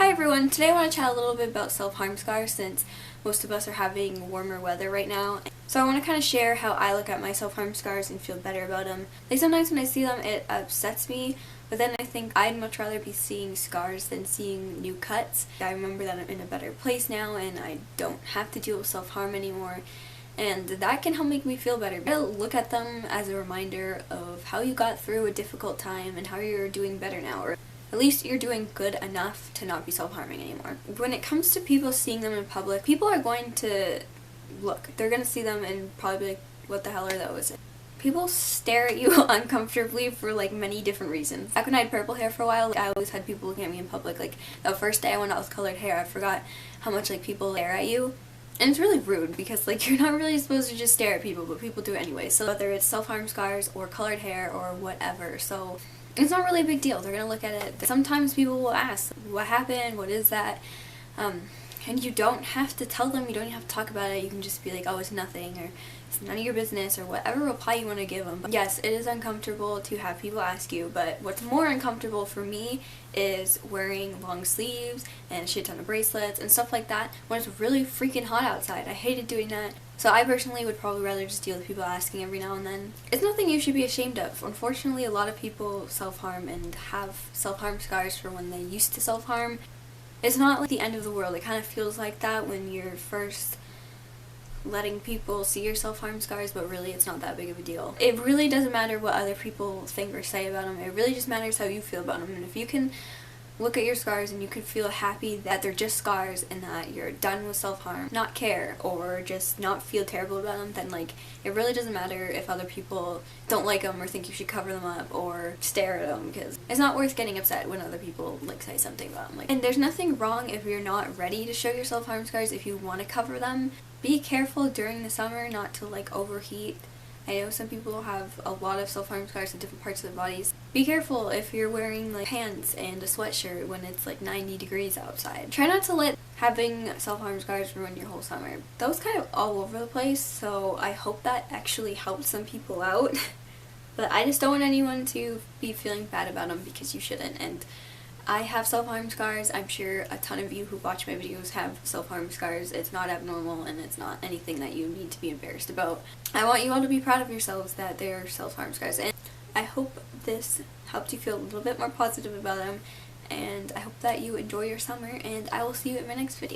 Hi everyone, today I want to chat a little bit about self-harm scars since most of us are having warmer weather right now. So I want to kind of share how I look at my self-harm scars and feel better about them. Like sometimes when I see them it upsets me, but then I think I'd much rather be seeing scars than seeing new cuts. I remember that I'm in a better place now and I don't have to deal with self-harm anymore. And that can help make me feel better. I look at them as a reminder of how you got through a difficult time and how you're doing better now. Or at least you're doing good enough to not be self-harming anymore. When it comes to people seeing them in public, people are going to look. They're going to see them and probably be like, what the hell are those? People stare at you uncomfortably for like many different reasons. Back when I had purple hair for a while, I always had people looking at me in public. Like the first day I went out with colored hair, I forgot how much like people stare at you. And it's really rude because like you're not really supposed to just stare at people, but people do it anyway. So whether it's self-harm scars or colored hair or whatever, so it's not really a big deal. They're gonna look at it. Sometimes people will ask, what happened? What is that? And you don't have to tell them, you don't have to talk about it. You can just be like, oh, it's nothing, or it's none of your business, or whatever reply you want to give them. But yes, it is uncomfortable to have people ask you, but what's more uncomfortable for me is wearing long sleeves and a shit ton of bracelets and stuff like that when it's really freaking hot outside. I hated doing that. So I personally would probably rather just deal with people asking every now and then. It's nothing you should be ashamed of. Unfortunately, a lot of people self-harm and have self-harm scars for when they used to self-harm. It's not like the end of the world. It kind of feels like that when you're first letting people see your self-harm scars, but really it's not that big of a deal. It really doesn't matter what other people think or say about them. It really just matters how you feel about them. And if you can look at your scars and you can feel happy that they're just scars and that you're done with self-harm, not care or just not feel terrible about them, then like it really doesn't matter if other people don't like them or think you should cover them up or stare at them, because it's not worth getting upset when other people like say something about them. And there's nothing wrong if you're not ready to show your self-harm scars. If you want to cover them, be careful during the summer not to like overheat. I know some people have a lot of self-harm scars in different parts of their bodies. Be careful if you're wearing like pants and a sweatshirt when it's like 90 degrees outside. Try not to let having self-harm scars ruin your whole summer. That was kind of all over the place, so I hope that actually helped some people out. But I just don't want anyone to be feeling bad about them, because you shouldn't. And I have self-harm scars. I'm sure a ton of you who watch my videos have self-harm scars. It's not abnormal and it's not anything that you need to be embarrassed about. I want you all to be proud of yourselves that they're self-harm scars. And I hope this helped you feel a little bit more positive about them. And I hope that you enjoy your summer, and I will see you in my next video.